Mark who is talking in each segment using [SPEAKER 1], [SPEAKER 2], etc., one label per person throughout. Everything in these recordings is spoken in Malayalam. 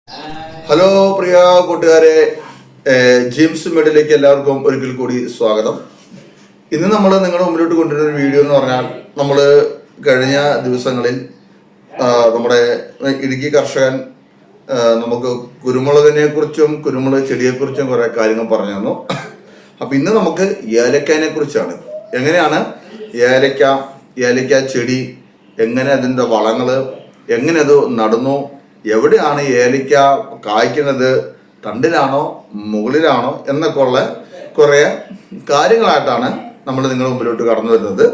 [SPEAKER 1] ഹലോ പ്രിയ കൂട്ടുകാരെ, ജിംസ് മെഡിലേക്ക് എല്ലാവർക്കും ഒരിക്കൽ കൂടി സ്വാഗതം. ഇന്ന് നമ്മൾ നിങ്ങളുടെ മുമ്പിലോട്ട് കൊണ്ടുവരുന്ന ഒരു വീഡിയോ എന്ന് പറഞ്ഞാൽ, നമ്മൾ കഴിഞ്ഞ ദിവസങ്ങളിൽ നമ്മുടെ ഇടുക്കി കർഷകൻ നമുക്ക് കുരുമുളകിനെ കുറിച്ചും കുരുമുളക് ചെടിയെക്കുറിച്ചും കുറേ കാര്യങ്ങൾ പറഞ്ഞു തന്നു. അപ്പം ഇന്ന് നമുക്ക് ഏലക്കാനെ കുറിച്ചാണ്. എങ്ങനെയാണ് ഏലക്ക ചെടി, എങ്ങനെ അതിൻ്റെ വളങ്ങൾ, എങ്ങനെ അത് നടന്നു, എവിടെയാണ് ഏലക്ക കായ്ക്കുന്നത്, തണ്ടിലാണോ മുകളിലാണോ എന്നൊക്കെ ഉള്ള കുറേ കാര്യങ്ങളായിട്ടാണ് നമ്മൾ നിങ്ങളുടെ മുമ്പിലോട്ട് കടന്നു വരുന്നത്.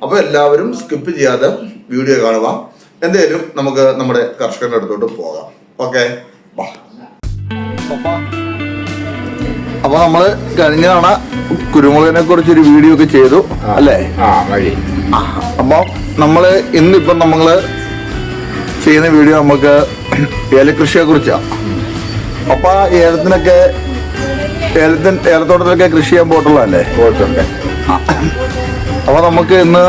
[SPEAKER 1] അപ്പോൾ എല്ലാവരും സ്കിപ്പ് ചെയ്യാതെ വീഡിയോ കാണുക. എന്തായാലും നമുക്ക് നമ്മുടെ കർഷകന്റെ അടുത്തോട്ട് പോകാം. ഓക്കെ, അപ്പൊ നമ്മൾ കഴിഞ്ഞ തവണ കുരുമുളകിനെ കുറിച്ചൊരു വീഡിയോ ഒക്കെ ചെയ്തു അല്ലേ? അപ്പൊ നമ്മള് ഇന്നിപ്പം നമ്മള് ചെയ്യുന്ന വീഡിയോ നമുക്ക് ഏലകൃഷിയെ കുറിച്ചാണ്. അപ്പൊ ഏലത്തോട്ടത്തിലൊക്കെ കൃഷി ചെയ്യാൻ പോയിട്ടുള്ളതല്ലേ?
[SPEAKER 2] പോയിട്ടുണ്ട്.
[SPEAKER 1] അപ്പൊ നമുക്ക് ഇന്ന്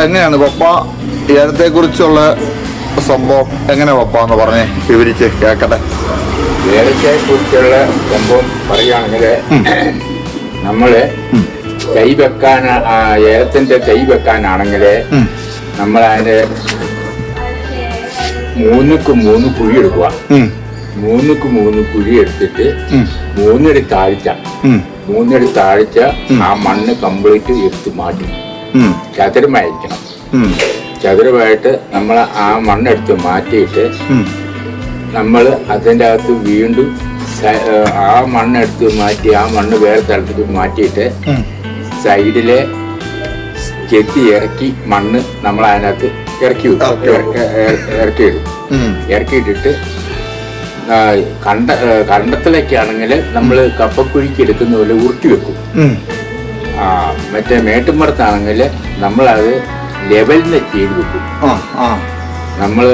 [SPEAKER 1] എങ്ങനെയാണ് പപ്പ ഏലത്തെ കുറിച്ചുള്ള സംഭവം എങ്ങനെ പപ്പ എന്ന് പറഞ്ഞേ വിവരിച്ച് കേക്കട്ടെ.
[SPEAKER 2] ഏലക്കയെ കുറിച്ചുള്ള സംഭവം പറയുകയാണെങ്കിൽ, നമ്മള് തൈ വെക്കാൻ, ഏലത്തിന്റെ തൈ വെക്കാനാണെങ്കിൽ നമ്മൾ അതിന്റെ 3 കുഴി എടുക്കുക. 3 കുഴി എടുത്തിട്ട് 3 താഴ്ച ആ മണ്ണ് കംപ്ലീറ്റ് എടുത്ത് മാറ്റി ചതുരമായിരിക്കണം. ചതുരമായിട്ട് നമ്മൾ ആ മണ്ണെടുത്ത് മാറ്റിയിട്ട് നമ്മൾ അതിൻ്റെ അകത്ത് വീണ്ടും ആ മണ്ണെടുത്ത് മാറ്റി ആ മണ്ണ് വേറെ സ്ഥലത്തേക്ക് മാറ്റിയിട്ട് സൈഡിലെ ചെത്തി ഇറക്കി മണ്ണ് നമ്മൾ അതിനകത്ത് ഇറക്കിയിട്ടിട്ട് കണ്ടത്തിലൊക്കെ ആണെങ്കിൽ നമ്മൾ കപ്പക്കുഴിക്ക് എടുക്കുന്ന പോലെ ഉരുട്ടി വെക്കും. മറ്റേ മേട്ടുമ്പുറത്താണെങ്കിൽ നമ്മളത് ലെവലിന് ചെയ്ത് വെക്കും. നമ്മൾ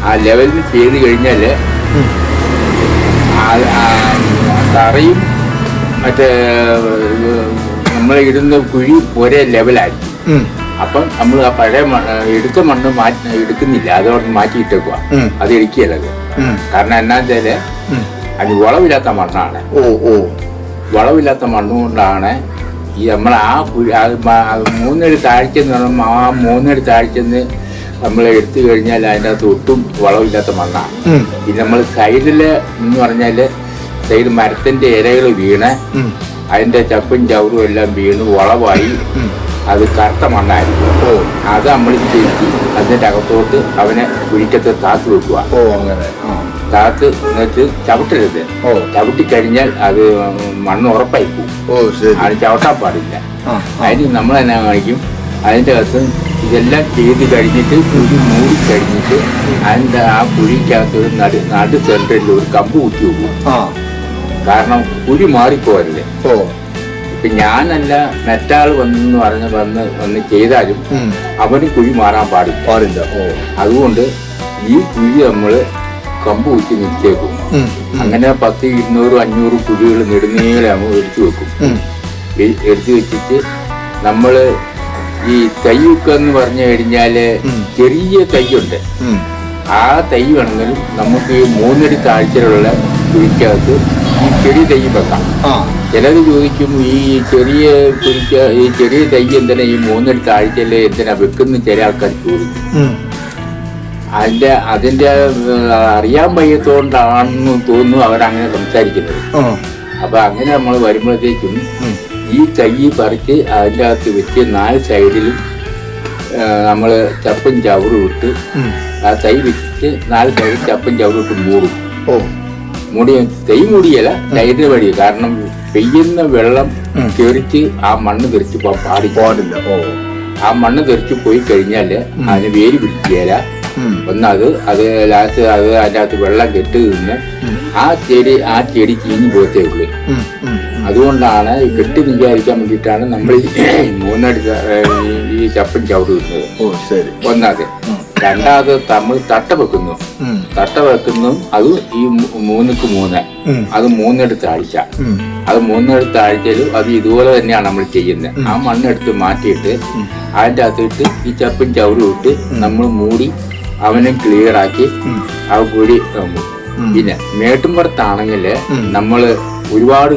[SPEAKER 2] ആ ലെവലിന് ചെയ്ത് കഴിഞ്ഞാൽ തറയും മറ്റേ നമ്മൾ ഇടുന്ന കുഴി ഒരേ ലെവലായിരിക്കും. അപ്പം നമ്മൾ ആ പഴയ എടുത്ത മണ്ണ് എടുക്കുന്നില്ല, അതോടെ മാറ്റിയിട്ടേക്കുക. അത് ഇടിക്കുകയല്ലത്. കാരണം എന്നാ വെച്ചാല് അത് വളവില്ലാത്ത മണ്ണാണ്. വളവില്ലാത്ത മണ്ണുകൊണ്ടാണ് ഈ നമ്മൾ ആ കുഴി 3 താഴ്ച എന്ന് പറയുമ്പോൾ ആ 3 താഴ്ചന്ന് നമ്മൾ എടുത്തു കഴിഞ്ഞാൽ അതിൻ്റെ അകത്ത് ഒട്ടും വളവില്ലാത്ത മണ്ണാണ്. പിന്നെ നമ്മൾ സൈഡില് എന്ന് പറഞ്ഞാല് സൈഡ് മരത്തിന്റെ ഇലകൾ വീണ് അതിന്റെ ചപ്പും ചവറും എല്ലാം വീണ് വളവായി അത് കറുത്ത മണ്ണായിരിക്കും. അത് നമ്മൾ തിരിച്ച് അതിന്റെ അകത്തോട്ട് അവനെ കുഴിക്കത്ത് താത്ത് വെക്കുക. താത്ത് എന്നിട്ട് ചവിട്ടരുത്. ചവിട്ടിക്കഴിഞ്ഞാൽ അത് മണ്ണ് ഉറപ്പായി പോകും. അത് ചവിട്ടാൻ പാടില്ല. അതിന് നമ്മൾ തന്നെ കാണിക്കും, അതിൻ്റെ അകത്ത് ഇതെല്ലാം ചെയ്ത് കഴിഞ്ഞിട്ട് കുഴി മൂടി കഴിഞ്ഞിട്ട് അതിൻ്റെ ആ കുഴിക്കകത്ത് ഒരു നടു സെൻറ്ററിൽ ഒരു കമ്പ് കുത്തി വെക്കും. കാരണം കുഴി മാറിപ്പോരല്ലേ. ഇപ്പൊ ഞാനല്ല മറ്റാൾ വന്ന് ചെയ്താലും അവന് കുഴി മാറാൻ പാടില്ല. അതുകൊണ്ട് ഈ കുഴി നമ്മള് കമ്പ് കുത്തി നിൽച്ചേക്കും. അങ്ങനെ 10, 200, 500 കുഴികൾ നെടുനീളെ നമ്മൾ എടുത്തു വെക്കും. എടുത്തു വെച്ചിട്ട് നമ്മള് ഈ തൈയൊക്കെ എന്ന് പറഞ്ഞു കഴിഞ്ഞാല് ചെറിയ തൈയുണ്ട്. ആ തൈ വേണമെങ്കിലും നമുക്ക് ഈ 3 താഴ്ചയിലുള്ള കുഴിക്കകത്ത് ഈ ചെറിയ തൈ വെക്കാം. ചിലത് ചോദിക്കും, ഈ ചെറിയ തൈ എന്തിനാ ഈ 3 താഴ്ചയിൽ എന്തിനാ വെക്കുന്ന ചില ആൾക്കാർ ചോദിക്കും. അതിന്റെ അറിയാൻ വയ്യത്തോണ്ടാണെന്ന് തോന്നുന്നു അവരങ്ങനെ സംസാരിക്കുന്നത്. അപ്പൊ അങ്ങനെ നമ്മൾ വരുമ്പോഴത്തേക്കും ഈ തൈ പറിച്ച് അതിൻ്റെ അകത്ത് വെച്ച് 4 സൈഡിലും നമ്മൾ ചപ്പും ചവറും ഇട്ട് ആ തൈ വെച്ചിട്ട് 4 സൈഡിൽ ചപ്പും ചവറും ഇട്ട് മൂടും. തൈ മൂടിയല്ല, സൈഡിന് വഴി. കാരണം പെയ്യുന്ന വെള്ളം തെറിച്ച് ആ മണ്ണ് തെറിച്ച് പോകാൻ പാടില്ല. ആ മണ്ണ് തെറിച്ച് പോയി കഴിഞ്ഞാല് അതിന് വേര് പിടിക്കുകയില്ല. അത് ലാസ്റ്റ് അത് അതിൻ്റെ അകത്ത് വെള്ളം കെട്ടി നിന്ന് ആ ചെടി ചീഞ്ഞു പോകത്തേ ഉള്ളൂ. അതുകൊണ്ടാണ് കെട്ടി വിചാരിക്കാൻ വേണ്ടിയിട്ടാണ് നമ്മൾ 3 ഈ ചപ്പും ചവറും ഇടുന്നത്. ഒന്നാമത്. രണ്ടാമത് നമ്മൾ തട്ട വെക്കുന്നു. അത് ഈ 3 അത് 3 താഴ്ച. അത് 3 താഴ്ചയിലും അത് ഇതുപോലെ തന്നെയാണ് നമ്മൾ ചെയ്യുന്നത്. ആ മണ്ണെടുത്ത് മാറ്റിയിട്ട് അതിൻ്റെ അകത്തിട്ട് ഈ ചപ്പും ചവറും ഇട്ട് നമ്മൾ മൂടി അവനെ ക്ലിയർ ആക്കി ആ കുഴി പിന്നെ മേട്ടുംപുറത്താണെങ്കിൽ നമ്മള് ഒരുപാട്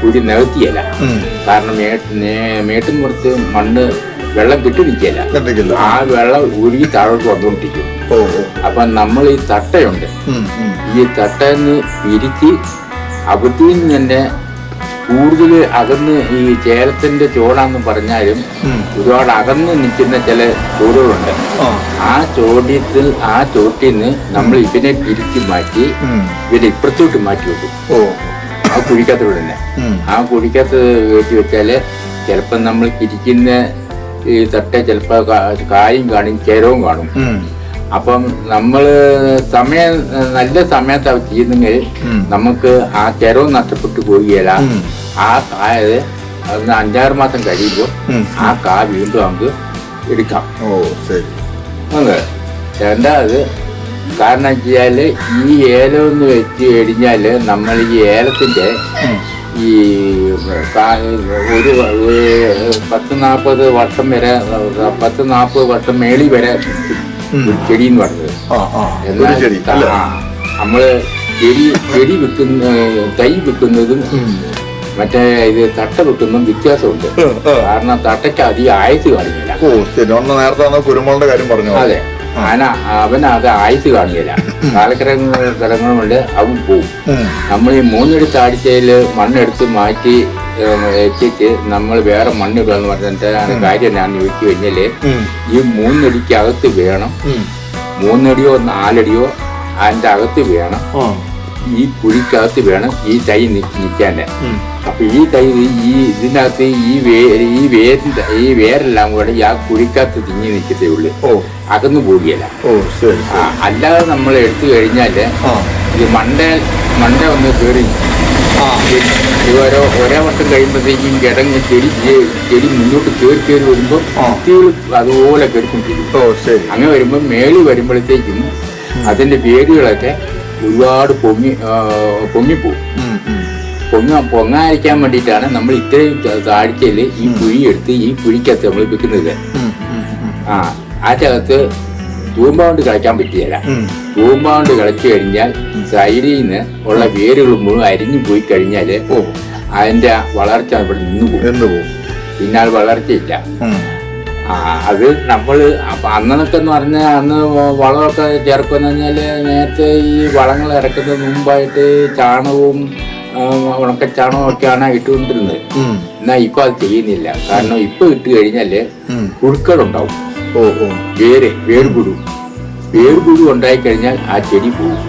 [SPEAKER 2] കുഴി നികത്തിയല്ല. കാരണം മേട്ടുംപുറത്ത് മണ്ണ് വെള്ളം കെട്ടി നിൽക്കില്ല, ആ വെള്ളം ഉരുകി താഴോട്ട് വന്നുകൊണ്ടിരിക്കും. അപ്പൊ നമ്മൾ ഈ തട്ടയുണ്ട്, ഈ തട്ടന്ന് പിരിച്ച് അവിടത്തിൽ നിന്ന് തന്നെ കൂടുതൽ അകന്ന് ഈ ചേലത്തിന്റെ ചോടാന്ന് പറഞ്ഞാലും ഒരുപാട് അകന്ന് നിൽക്കുന്ന ചില ചോടുകളുണ്ട്. ആ ചോട്ടിൽ നിന്ന് നമ്മൾ ഇവനെ പിരിച്ച് മാറ്റി ഇവരെ ഇപ്പുറത്തോട്ട് മാറ്റി വെക്കും. ആ കുഴിക്കകത്തോട് തന്നെ ആ കുഴിക്കകത്ത് കയറ്റി വെച്ചാല് ചിലപ്പോ നമ്മൾ പിരിക്കുന്ന ഈ തട്ട ചിലപ്പോ കായും കാണും, ചേരവും കാണും. അപ്പം നമ്മള് നല്ല സമയത്ത് അത് ചെയ്യുന്നെങ്കിൽ നമുക്ക് ആ ചെരവും നഷ്ടപ്പെട്ടു പോവുകയില്ല. ആ കായത് 5-6 മാസം കഴിയുമ്പോൾ ആ കാ വീണ്ടും നമുക്ക് എടുക്കാം. അതെ. രണ്ടാമത് കാരണം വെച്ചാല് ഈ ഏലം എന്ന് വെച്ച് കഴിഞ്ഞാല് നമ്മൾ ഈ ഏലത്തിന്റെ ഈ ഒരു 10-40 വർഷം വരെ 10-40 വർഷം മേളി വരെ ചെടി എന്ന് പറഞ്ഞത്. നമ്മള് ചെടി വെക്കുന്ന തൈ വെക്കുന്നതും മറ്റേ ഇത് തട്ട വെക്കുന്നതും വ്യത്യാസമുണ്ട്. കാരണം തട്ടയ്ക്ക് അധികം ആയുസ് കാണില്ല.
[SPEAKER 1] നേരത്തെ കുരുമുളകിന്റെ കാര്യം പറഞ്ഞു.
[SPEAKER 2] അതെ, അവന് അത് ആയുസ് കാണില്ല. കാലക്രമങ്ങൾ കൊണ്ട് അവൻ പോവും. നമ്മൾ ഈ 3 അടി താഴ്ചയില് മണ്ണെടുത്ത് മാറ്റി എത്തിച്ച് നമ്മൾ വേറെ മണ്ണിടുകയെന്ന് പറഞ്ഞിട്ട് കാര്യം ഞാൻ ചോദിച്ചു കഴിഞ്ഞാല് ഈ 3 അടിക്കകത്ത് വേണം, 3 അടിയോ 4 അടിയോ അതിന്റെ അകത്ത് വേണം, ഈ കുഴിക്കകത്ത് വേണം ഈ തൈ നിൽക്കാൻ. അപ്പൊ ഈ തൈ ഇതിനകത്ത് ഈ വേരെല്ലാം കൂടെ ആ കുഴിക്കകത്ത് തിങ്ങി നിൽക്കത്തേ ഉള്ളു, അകന്നു പോവുകയല്ല. അല്ലാതെ നമ്മൾ എടുത്തു കഴിഞ്ഞാല് ഇത് മണ്ട ഒന്ന് കയറി ഒരേ വട്ടം കഴിയുമ്പോഴത്തേക്കും കിടങ്ങ് ചെടി മുന്നോട്ട് കയറി വരുമ്പോൾ അതുപോലെ കയറിക്കൊണ്ടിരിക്കും. അങ്ങനെ വരുമ്പോൾ മേളി വരുമ്പോഴത്തേക്കും അതിന്റെ വേരുകളൊക്കെ ഒരുപാട് പൊങ്ങിപ്പോവും. പൊങ്ങാതിരിക്കാൻ വേണ്ടിയിട്ടാണ് നമ്മൾ ഇത്രയും താഴ്ചയിൽ ഈ കുഴി എടുത്ത് ഈ കുഴിക്കകത്ത് നമ്മൾ വെക്കുന്നത്. അതിനകത്ത് തൂമ്പാണ്ട് കളിക്കാൻ പറ്റിയല്ല. തൂമ്പാണ്ട് കളിച്ചു കഴിഞ്ഞാൽ സൈഡിൽ നിന്ന് ഉള്ള വേരുകൾ മുഴുവൻ അരിഞ്ഞു പോയി കഴിഞ്ഞാല് അതിന്റെ വളർച്ച ഇവിടെ നിന്ന് പോകും. പിന്നെ അത് വളർച്ചയില്ല. അത് നമ്മള് അന്നൊക്കെ എന്ന് പറഞ്ഞാൽ അന്ന് വളമൊക്കെ ചേർക്കുമെന്ന് പറഞ്ഞാല് നേരത്തെ ഈ വളങ്ങൾ ഇറക്കുന്നതിന് മുമ്പായിട്ട് ചാണകവും ഉണക്കച്ചാണകവും ഒക്കെയാണ് ഇട്ടുകൊണ്ടിരുന്നത്. എന്നാൽ ഇപ്പൊ അത് ചെയ്യുന്നില്ല. കാരണം ഇപ്പൊ ഇട്ട് കഴിഞ്ഞാല് പുഴുക്കളുണ്ടാവും. വേർപുഴു ഉണ്ടായി കഴിഞ്ഞാൽ ആ ചെടി പോകും.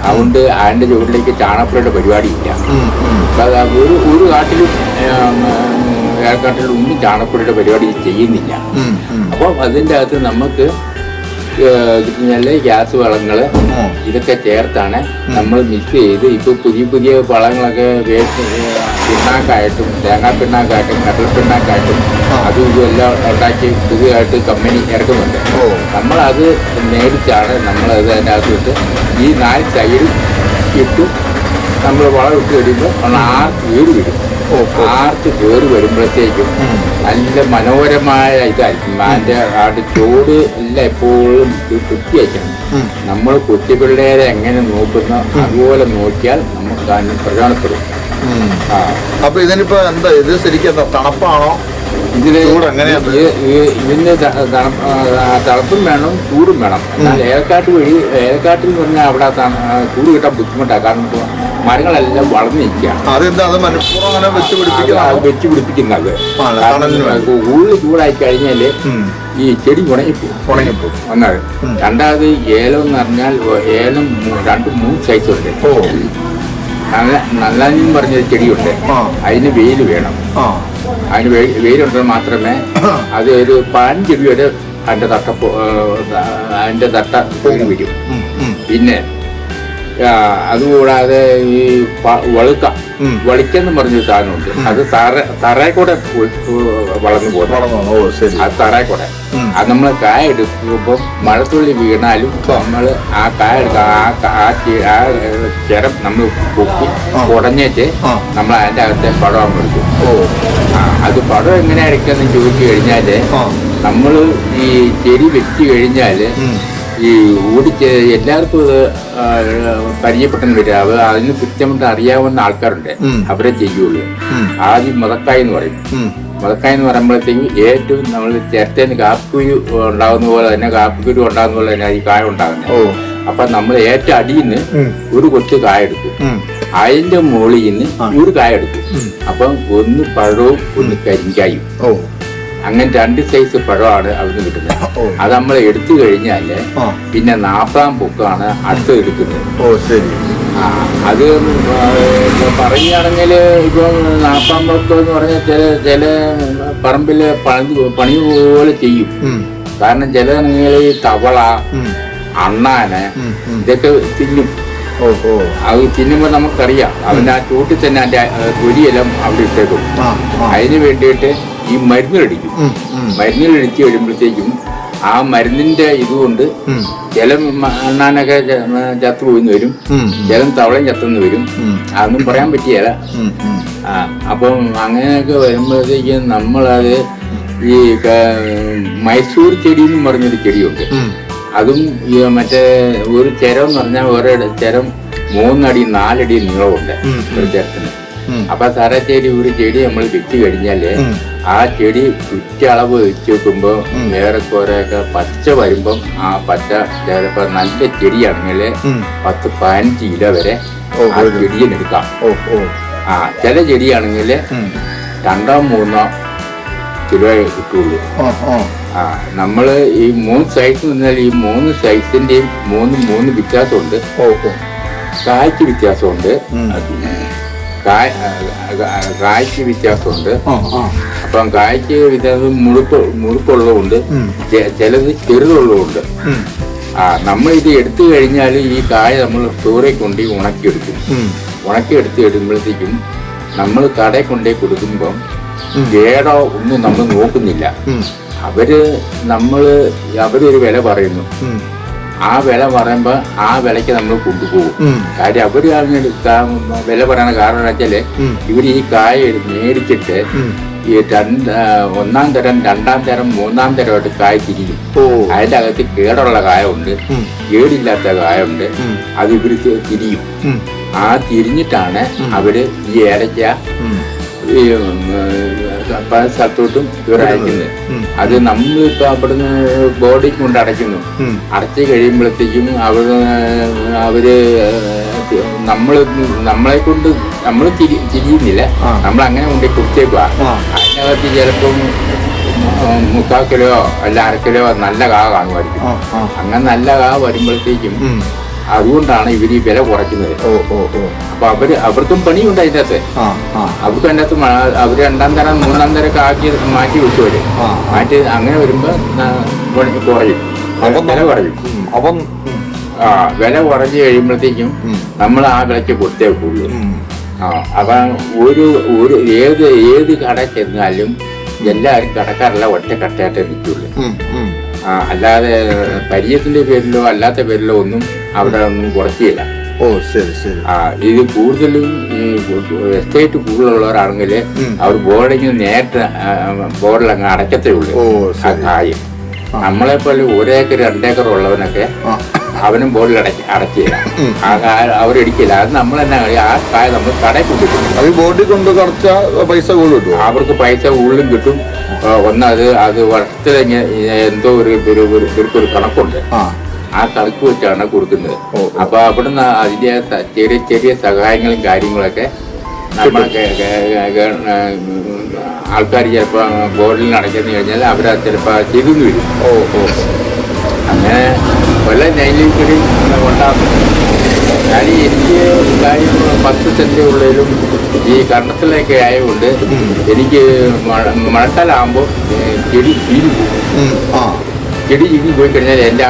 [SPEAKER 2] അതുകൊണ്ട് അതിന്റെ ചുവട്ടിലേക്ക് ചാണകപ്പുരയുടെ പരിപാടിയില്ല. ഒരു കാട്ടിലും ഏലക്കാട്ടിലും ഒന്നും ചാണകപ്പുരയുടെ പരിപാടി ചെയ്യുന്നില്ല. അപ്പം അതിൻ്റെ അകത്ത് നമുക്ക് ഗ്യാസ് വളങ്ങള് ഇതൊക്കെ ചേർത്താണ് നമ്മൾ മിക്സ് ചെയ്ത് ഇപ്പൊ പുതിയ വളങ്ങളൊക്കെ പിണ്ണാക്കായിട്ടും തേങ്ങാ പിണ്ണാക്കായിട്ടും കടൽ പിണ്ണാക്കായിട്ടും അതും ഇതും എല്ലാം ഉണ്ടാക്കി പുതിയതായിട്ട് കമ്പനി ഇറക്കുന്നുണ്ട്. നമ്മളത് മേടിച്ചാണ് നമ്മളത് അതിൻ്റെ അകത്തിട്ട് ഈ 4 സൈഡും ഇട്ട് നമ്മൾ വളം ഇട്ട് കഴിയുമ്പോൾ ആർത്ത് കയറി വരും. ആർത്ത് കയറി വരുമ്പോഴത്തേക്കും നല്ല മനോഹരമായ ഇതായിരിക്കും. അതിന്റെ ചോട് എല്ലാം എപ്പോഴും വൃത്തിയാക്കണം. നമ്മൾ കൊച്ചുപിള്ളേരെ എങ്ങനെ നോക്കുന്നോ അതുപോലെ നോക്കിയാൽ നമുക്ക് അതിന് പ്രയോജനപ്പെടും.
[SPEAKER 1] അപ്പൊ ഇതിനിപ്പോ എന്താ ഇത് ശരിക്കും തണുപ്പാണോ?
[SPEAKER 2] ഇതിന് തണുപ്പും വേണം, ചൂടും വേണം. എന്നാൽ ഏലക്കാട്ടിൽ എന്ന് പറഞ്ഞാൽ അവിടെ ചൂട് കിട്ടാൻ ബുദ്ധിമുട്ടാണ്. കാരണം മരങ്ങളെല്ലാം വളർന്നു നിൽക്കുകയാണ്. വെച്ച് പിടിപ്പിക്കുന്നത് ഉള്ളു ചൂടായി കഴിഞ്ഞാല് ഈ ചെടി ഉണങ്ങിപ്പോ ഒന്നത്. രണ്ടാമത് ഏലം എന്ന് പറഞ്ഞാൽ ഏലം 2-3 സൈസ് ഉണ്ട്. നല്ലതെന്ന് പറഞ്ഞൊരു ചെടിയുണ്ട്, അതിന് വെയിൽ വേണം. അതിന് വെയിലുണ്ടെങ്കിൽ മാത്രമേ അത് ഒരു 15 അടി വരെ അതിന്റെ തട്ട വരും. പിന്നെ അതുകൂടാതെ ഈ വളിക്കെന്ന് പറഞ്ഞൊരു സാധനമുണ്ട്. അത് തറയിൽ കൂടെ വളർന്നു പോകുന്നു. അത് തറയിൽ കൂടെ അത് നമ്മൾ കായ എടുക്കുമ്പോൾ മഴത്തുള്ളി വീണാലും നമ്മൾ ആ കായ എടുക്കുക. ആ ചിരം നമ്മൾ പൊക്കി ഉടഞ്ഞിട്ട് നമ്മൾ അതിന്റെ അകത്തെ പടം കൊടുക്കും. അത് പടം എങ്ങനെ അരക്കാന്ന് ചോദിച്ചു കഴിഞ്ഞാല് നമ്മൾ ഈ ചെടി വെച്ച് കഴിഞ്ഞാല് ഈ ഓടിച്ച് എല്ലാവർക്കും ഇത് പരിചയപ്പെട്ടെന്ന് വരിക. അതിന് കൃത്യമായിട്ട് അറിയാവുന്ന ആൾക്കാരുണ്ട്, അവരെ ചെയ്യുള്ളൂ. ആദ്യം മുതക്കായ എന്ന് പറയും. മുതക്കായ എന്ന് പറയുമ്പോഴത്തേക്കും ഏറ്റവും നമ്മൾ ചിരട്ടേന്ന് കാപ്പിക്കുരു ഉണ്ടാകുന്ന പോലെ തന്നെ, കാപ്പിക്കുരു ഉണ്ടാകുന്ന പോലെ തന്നെ ഈ കായ ഉണ്ടാകുന്നത്. അപ്പൊ നമ്മൾ ഏറ്റവും അടിയിൽ നിന്ന് ഒരു കൊച്ചു കായ എടുക്കും, അതിന്റെ മുകളിൽ നിന്ന് ഒരു കായ എടുക്കും. അപ്പം ഒന്ന് പഴവും ഒന്ന് കരിങ്കായും, അങ്ങനെ 2 സൈസ് പഴമാണ് അവിടുന്ന് കിട്ടുന്നത്. അത് നമ്മൾ എടുത്തു കഴിഞ്ഞാല് പിന്നെ 40-ാം പൊക്കാണ് അടുത്ത് എടുക്കുന്നത്. അത് പറയുകയാണെങ്കിൽ ഇപ്പം 40-ാം പൊക്കം എന്ന് പറഞ്ഞാൽ ചില പറമ്പില് പണി പോലെ ചെയ്യും. കാരണം ചില ഈ തവള, അണ്ണാന് ഇതൊക്കെ തിന്നും. അത് തിന്നുമ്പോൾ നമുക്കറിയാം അവൻ്റെ ആ ചൂട്ടിൽ തന്നെ അതിന്റെ തൊലിയെല്ലാം അവിടെ ഇട്ടേക്കും. അതിന് വേണ്ടിയിട്ട് ഈ മരുന്നിലടിക്കും. മരുന്നിലടിച്ച് വരുമ്പോഴത്തേക്കും ആ മരുന്നിന്റെ ഇതുകൊണ്ട് ചില അണ്ണാനൊക്കെ ചത്തുപോയിന്ന് വരും, ചില തവളയും ചത്തുന്ന് വരും. അതൊന്നും പറയാൻ പറ്റിയല്ല. അപ്പം അങ്ങനെയൊക്കെ വരുമ്പോഴത്തേക്കും നമ്മളത് ഈ മൈസൂർ ചെടി എന്ന് പറഞ്ഞൊരു ചെടിയുണ്ട്. അതും മറ്റേ ഒരു ചെരം എന്ന് പറഞ്ഞാൽ ഓരോ ചെരം 3 അടി 4 അടി നീളമുണ്ട് ഒരു ചെരത്തിന്. അപ്പൊ തറച്ചേരി ഒരു ചെടി നമ്മൾ വെച്ച് കഴിഞ്ഞാല് ആ ചെടി ചുറ്റളവ് വെച്ച് വെക്കുമ്പോ ഏറെക്കുറെയൊക്കെ പച്ച വരുമ്പം ആ പച്ച ചിലപ്പോ നല്ല ചെടിയാണെങ്കിൽ 10-15 കിലോ വരെ ആ ചെടിയെ എടുക്കാം. ചില ചെടിയാണെങ്കിൽ 2-3 കിലോ കിട്ടുള്ളൂ. നമ്മള് ഈ 3 സൈസ് നിന്നാൽ ഈ 3 സൈസിന്റെയും 3 വ്യത്യാസമുണ്ട്. കായ്ക്ക് വ്യത്യാസമുണ്ട്, കായ്ക്ക് വ്യത്യാസമുണ്ട്. അപ്പം കായ്ക്ക് വ്യത്യാസം മുഴുപ്പുള്ളതുകൊണ്ട്, ചിലത് ചെറുതുള്ളതുകൊണ്ട്. നമ്മൾ ഇത് എടുത്തു കഴിഞ്ഞാൽ ഈ കായ നമ്മൾ സ്റ്റോറിൽ കൊണ്ട് ഉണക്കിയെടുക്കും. ഉണക്കിയെടുത്ത് ഇടുമ്പോഴത്തേക്കും നമ്മൾ കടയിൽ കൊണ്ടേ കൊടുക്കുമ്പം കേടോ ഒന്നും നമ്മൾ നോക്കുന്നില്ല. അവരൊരു വില പറയുന്നു. ആ വില പറയുമ്പോ ആ വിലക്ക് നമ്മൾ കൊണ്ടുപോകും. കാര്യം അവര് വില പറയണ കാരണം എന്താ വെച്ചാല് ഇവര് ഈ കായ മേടിച്ചിട്ട് ഈ 1-ാം തരം 2-ാം തരം 3-ാം തരമായിട്ട് കായ തിരിയും. അതിന്റെ അകത്ത് കേടുള്ള കായുണ്ട്, കേടില്ലാത്ത കായുണ്ട്. അത് ഇവര് തിരിയും. ആ തിരിഞ്ഞിട്ടാണ് അവര് ഈ ഏലക്ക പല സ്ഥലത്തോട്ടും ഇവർ അയക്കുന്നത്. അത് നമ്മളിപ്പോ അവിടുന്ന് ബോഡി കൊണ്ട് അടയ്ക്കുന്നു. അടച്ചു കഴിയുമ്പോഴത്തേക്കും അവര് നമ്മളെ കൊണ്ട് നമ്മൾ തിരിയുന്നില്ല. നമ്മൾ അങ്ങനെ കൊണ്ട് കൊടുത്തേക്കുക. അതിനകത്ത് ചിലപ്പം 3/4 കിലോ അല്ല 1/2 കിലോ നല്ല കാ കാണുമായിരിക്കും. അങ്ങനെ നല്ല കാ വരുമ്പോഴത്തേക്കും അതുകൊണ്ടാണ് ഇവർ ഈ വില കുറയ്ക്കുന്നത്. അപ്പൊ അവർക്കും പണിയുണ്ട് അതിൻ്റെ അകത്ത്. അവർക്ക് അതിൻ്റെ അകത്ത് അവര് 2-ാം തരം 3-ാം തരം ഒക്കെ ആക്കി മാറ്റി വെക്കുവര്. മാറ്റി അങ്ങനെ വരുമ്പോ കുറയും, വില കുറയും. അപ്പം വില കുറഞ്ഞു കഴിയുമ്പോഴത്തേക്കും നമ്മൾ ആ വിലക്ക് കൊടുത്തേ വെക്കുള്ളൂ. അപ്പൊ ഏത് കട ചെന്നാലും എല്ലാവരും കടക്കാരല്ല ഒറ്റ കട്ടയായിട്ടേ നിൽക്കുള്ളൂ. അല്ലാതെ പരിചയത്തിന്റെ പേരിലോ അല്ലാത്ത പേരിലോ ഒന്നും അവിടെ ഒന്നും കുറച്ചില്ല. ഇത് കൂടുതലും ഈ എസ്റ്റേറ്റ് കൂടുതലുള്ളവരാണെങ്കിൽ അവർ ബോർഡിങ് നേരിട്ട് ബോർഡിലങ്ങ് അടയ്ക്കത്തേ ഉള്ളൂ ആ കായ്. നമ്മളെ പോലെ 1 ഏക്കർ 2 ഏക്കർ ഉള്ളവനൊക്കെ അവനും ബോർഡിൽ അടച്ചില്ല. ആ കായ അവരെടുക്കില്ല. അത് നമ്മൾ തന്നെ ആ കായ നമ്മൾ കടയിൽ കൊണ്ടിട്ടുണ്ട്.
[SPEAKER 1] ബോർഡിൽ കൊണ്ട് കടച്ച പൈസ കൂടുതൽ കിട്ടും.
[SPEAKER 2] അവർക്ക് പൈസ കൂടുതലും കിട്ടും. അത് വർഷത്തിൽ എന്തോ ഒരു കണക്കുണ്ട്. ആ കണക്ക് വെച്ചാണ് കൊടുക്കുന്നത്. അപ്പൊ അവിടുന്ന് അതിന്റെ ചെറിയ ചെറിയ സഹായങ്ങളും കാര്യങ്ങളൊക്കെ നമ്മളൊക്കെ ആൾക്കാർ ചിലപ്പോ ബോർഡിൽ അടയ്ക്കുന്നു കഴിഞ്ഞാൽ അവരത് ചിലപ്പോ ചെയ്തു വരും. അങ്ങനെ വല്ല നൈലിക്കൂടി ഉണ്ടാകും. എനിക്ക് കാര്യം 10 സെന്റ് ഉള്ളതിലും ഈ കണ്ടത്തിലൊക്കെ ആയതുകൊണ്ട് എനിക്ക് മഴക്കാലാകുമ്പോൾ ചെടി ചീരി പോകും. ചെടി ചീരി പോയി കഴിഞ്ഞാൽ എൻ്റെ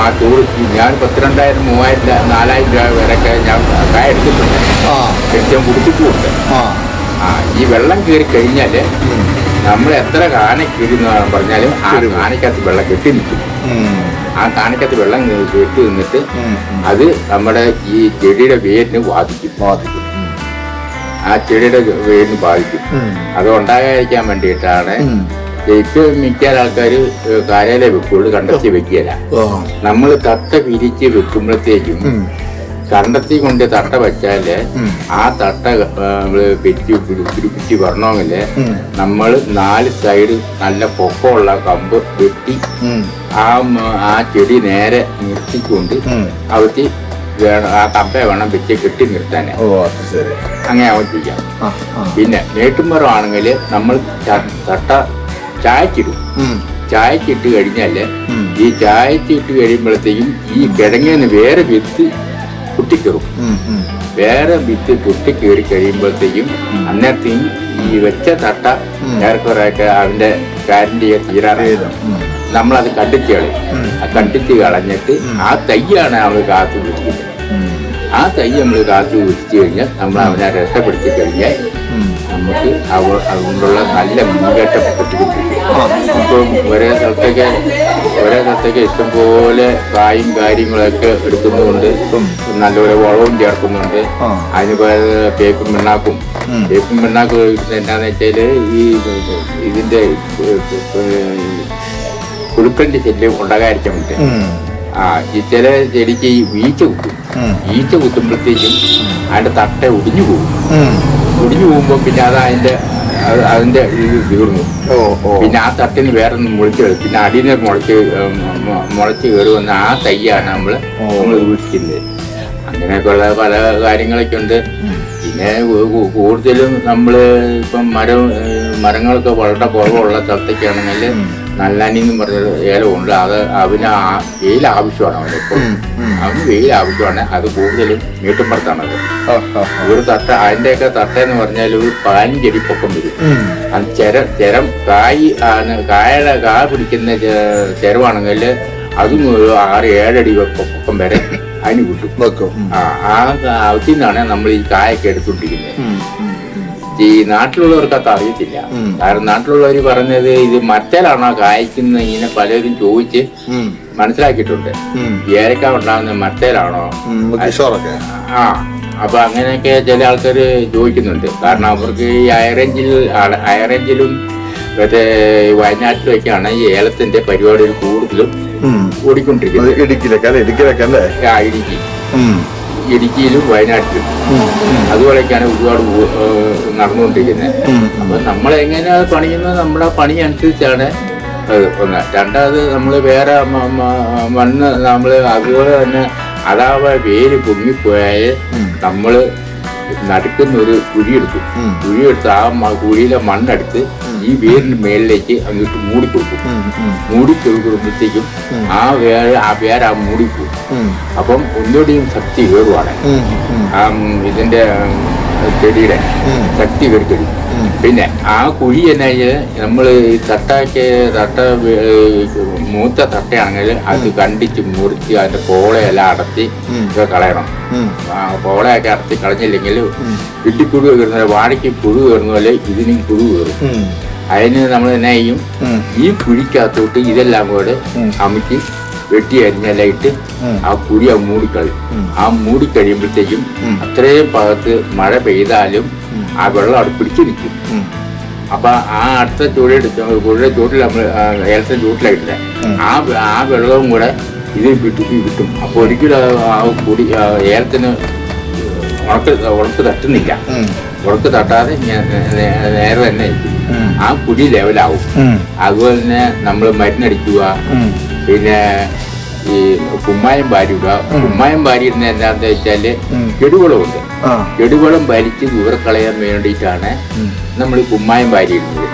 [SPEAKER 2] ആ ചോറ് ഞാൻ 12,000, 3,000, 4,000 രൂപ വരെയൊക്കെ ഞാൻ കായ എടുത്തിട്ടുണ്ട്. ഞാൻ കുടിച്ചിട്ടുമുണ്ട്. ഈ വെള്ളം കയറി കഴിഞ്ഞാൽ നമ്മൾ എത്ര കാന കയറി എന്ന് പറഞ്ഞാലും ആ കാനക്കകത്ത് വെള്ളം കെട്ടി നിൽക്കും. ആ കാനക്കകത്ത് വെള്ളം കെട്ടി നിന്നിട്ട് അത് നമ്മുടെ ഈ ചെടിയുടെ വേരിന് ബാധിക്കും. ആ ചെടിയുടെ വേരിന് ബാധിക്കും. അത് ഉണ്ടാകാതിരിക്കാൻ വേണ്ടിയിട്ടാണ് ഇപ്പൊ മിക്ക ആൾക്കാർ കാരയില വെക്കുള്ളൂ, കണ്ടത്തി വെക്കുകയല്ല. നമ്മൾ തട്ട പിരിച്ച് വെക്കുമ്പോഴത്തേക്കും കണ്ടത്തി കൊണ്ട് തട്ട വെച്ചാല് ആ തട്ട പിടിപ്പിച്ച് വരണമെങ്കില് നമ്മൾ 4 സൈഡ് നല്ല പൊക്കമുള്ള കമ്പ് വെട്ടി ആ ചെടി നേരെ നിർത്തിക്കൊണ്ട് അവത്തി ആ കമ്പ വേണം വെച്ച് കെട്ടി നിർത്താന്. അങ്ങനെ അവൻ ചെയ്യാം. പിന്നെ നേട്ടുമരമാണെങ്കിൽ നമ്മൾ തട്ട ചായച്ചിടും. ചായച്ചിട്ട് കഴിഞ്ഞാല് ഈ ചായച്ചിട്ട് കഴിയുമ്പോഴത്തേക്കും ഈ കിഴങ്ങിന് വേറെ വിത്ത് കുട്ടിക്കയറും. വേറെ വിത്ത് കുട്ടിക്കയറി കഴിയുമ്പോഴത്തേക്കും അന്നേരത്തേക്കും ഈ വെച്ച തട്ട ഏറെക്കുറെയൊക്കെ അതിന്റെ ഗ്യാരണ്ടിയെ തീരാറായത്. നമ്മളത് കണ്ടിച്ച് കളയും. ആ കണ്ടിച്ച് കളഞ്ഞിട്ട് ആ തയ്യാണ് നമ്മൾ കാത്തു പിടിക്കുന്നത്. ആ തൈ നമ്മൾ കാത്തു പിടിച്ചു കഴിഞ്ഞാൽ നമ്മൾ അവനെ രക്ഷപ്പെടുത്തി കഴിഞ്ഞാൽ നമുക്ക് അതുകൊണ്ടുള്ള നല്ല മുന്നേറ്റം കിട്ടിക്കൊണ്ടിരിക്കും. ഇപ്പം ഒരേ സ്ഥലത്തേക്ക് ഇഷ്ടംപോലെ കായും കാര്യങ്ങളൊക്കെ എടുക്കുന്നുണ്ട്. നല്ലപോലെ വളവും ചേർക്കുന്നുണ്ട്. അതിന് പേപ്പും പിണ്ണാക്കും എന്താന്ന് വെച്ചാല് ഈ ഇതിന്റെ പുഴുക്കളിന്റെ ശല്യം ഉണ്ടാകാതിരിക്കാൻ വേണ്ടി ഈ ചില ചെടിക്ക് ഈ ഈച്ച കുത്തുമ്പോഴത്തേക്കും അതിന്റെ തട്ട ഒടിഞ്ഞു പോകുമ്പോ പിന്നെ അത് അതിന്റെ ഇത് തീർന്നു. പിന്നെ ആ തട്ടിന് വേറെ മുളച്ച് കളി. പിന്നെ അടിയിൽ മുളച്ച് കയറി വന്ന ആ തയ്യാണ് നമ്മൾ വീക്ഷിക്കുന്നത്. അങ്ങനെയൊക്കെയുള്ള പല കാര്യങ്ങളൊക്കെ ഉണ്ട്. പിന്നെ കൂടുതലും നമ്മള് ഇപ്പം മരങ്ങളൊക്കെ വളരെ കുറവുള്ള സ്ഥലത്തൊക്കെയാണെങ്കിൽ നല്ലാനിന്നും പറഞ്ഞ ഏലമുണ്ട്. അത് അവന് വെയിൽ ആവശ്യമാണ്. അവന് വെയിൽ ആവശ്യമാണ്. അത് കൂടുതലും വീട്ടുമ്പുറത്താണത്. ഒരു തട്ട അതിന്റെയൊക്കെ തട്ടയെന്ന് പറഞ്ഞാൽ ഒരു 15 അടി പൊക്കം വരും. അത് ചെരം കായയുടെ പിടിക്കുന്ന ചെരവാണെങ്കിൽ അതും 6-7 അടി പൊക്കം വരെ അതിന് കിട്ടും. ആ അതിൽ നിന്നാണ് നമ്മൾ ഈ കായൊക്കെ എടുത്തുകൊണ്ടിരിക്കുന്നത്. ഈ നാട്ടിലുള്ളവർക്ക് അത് അറിയത്തില്ല. കാരണം നാട്ടിലുള്ളവർ പറഞ്ഞത് ഇത് മറ്റേലാണോ കായ്ക്കുന്ന ഇങ്ങനെ പലരും ചോദിച്ച് മനസ്സിലാക്കിയിട്ടുണ്ട്. ഏലക്ക ഉണ്ടാകുന്ന മറ്റേലാണോ? അപ്പൊ അങ്ങനെയൊക്കെ ചില ആൾക്കാർ ചോദിക്കുന്നുണ്ട്. കാരണം അവർക്ക് ഈ ഹൈറേഞ്ചിലും മറ്റേ വയനാട്ടിലൊക്കെയാണ് ഈ ഏലത്തിന്റെ പരിപാടികൾ കൂടുതലും ഓടിക്കൊണ്ടിരിക്കുന്നത്. ഇടുക്കിയിലും വയനാട്ടിലും അതുപോലെയൊക്കെയാണ് ഒരുപാട് നടന്നുകൊണ്ടിരിക്കുന്നത്. അപ്പൊ നമ്മളെങ്ങനെ പണിയുന്നത് നമ്മുടെ പണി അനുസരിച്ചാണ് ഒന്ന്. രണ്ടാമത് നമ്മൾ വേറെ മണ്ണ് നമ്മൾ അതുപോലെ തന്നെ അതാവ വേര് പൊങ്ങിപ്പോയാൽ നമ്മൾ നടുക്കുന്ന ഒരു കുഴിയെടുക്കും. കുഴിയെടുത്ത് ആ കുഴിയിലെ മണ്ണെടുത്ത് ഈ വേരിന് മേളിലേക്ക് അങ്ങോട്ട് മൂടിക്കൊടുക്കുമ്പോഴത്തേക്കും ആ വേര് മൂടിപ്പോകും. അപ്പം ഒന്നുകൂടിയും ശക്തി കയറുവാണ്. ആ ഇതിന്റെ ചെടിയുടെ ശക്തി കയറി. പിന്നെ ആ കുഴി എന്നാ നമ്മൾ ഈ തട്ട മൂത്ത തട്ടയാണെങ്കിൽ അത് കണ്ടിച്ച് മുറിച്ച് അതിന്റെ പോളയെല്ലാം അടത്തി കളയണം. പോളയൊക്കെ അടത്തി കളഞ്ഞില്ലെങ്കിൽ ഇട്ടിക്കുഴു കയറുന്ന വാഴയ്ക്ക് പുഴു കയറുന്ന പോലെ ഇതിനും പുഴു കയറും. അതിന് നമ്മൾ എന്നാ ചെയ്യും, ഈ കുഴിക്കകത്തോട്ട് ഇതെല്ലാം കൂടെ അമുക്കി വെട്ടി അരിഞ്ഞെല്ലാം ഇട്ട് ആ കുഴി മൂടിക്കളയും. ആ മൂടിക്കഴിയുമ്പോഴത്തേക്കും അത്രയും ഭാഗത്ത് മഴ പെയ്താലും ആ വെള്ളം അവിടെ പിടിച്ചു നിൽക്കും. അപ്പൊ ആ അടുത്ത പുഴയുടെ ചൂട്ടിൽ നമ്മൾ ഏലത്തെ ചൂട്ടിലായിട്ടില്ല. ആ വെള്ളവും കൂടെ ഇതിൽ കിട്ടും. അപ്പൊ ഒരിക്കലും ആ കുടി ഏലത്തിന് ഉണക്ക് തട്ടുന്നില്ല. ഉണക്ക് തട്ടാതെ നേരെ തന്നെ ആ കുടി ലെവലാവും. അതുപോലെ തന്നെ നമ്മൾ മരുന്നടിക്കുക. പിന്നെ ഈ കുമ്മായം വാരി ഇടുക. കുമ്മായം വാരി ഇടുന്ന എന്താണെന്ന് വെച്ചാല് ചെടിവളമുണ്ട്. ചെടിവളം വലിച്ച് ദൂരക്കളയാൻ വേണ്ടിയിട്ടാണ് നമ്മൾ കുമ്മായം വാരി ഇടുന്നത്.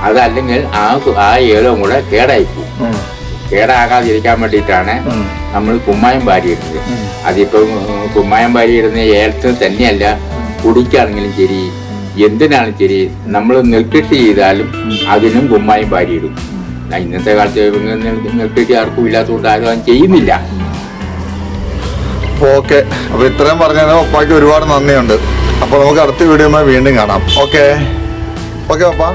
[SPEAKER 2] അതല്ലെങ്കിൽ ആ ഏലവും കൂടെ കേടായിപ്പോവും. കേടാകാതിരിക്കാൻ വേണ്ടിയിട്ടാണ് നമ്മൾ കുമ്മായം വാരി ഇടുന്നത്. അതിപ്പം കുമ്മായം വാരി ഇടുന്ന ഏലത്തിന് തന്നെയല്ല, കുടിക്കാണെങ്കിലും ശരി, എന്തിനാണെങ്കിലും ശരി, നമ്മൾ നെൽകൃഷി ചെയ്താലും അതിനും കുമ്മായം വാരി ഇടും. ഇന്നത്തെ കാലത്ത് നെൽകൃഷി ആർക്കും ഇല്ലാത്തതുകൊണ്ട് ആരും ചെയ്യുന്നില്ല.
[SPEAKER 1] ഓക്കെ, അപ്പൊ ഇത്രയും പറഞ്ഞാൽ പപ്പായ്ക്ക് ഒരുപാട് നന്ദിയുണ്ട്. അപ്പൊ നമുക്ക് അടുത്ത വീഡിയോ വീണ്ടും കാണാം. ഓക്കെ പപ്പാ.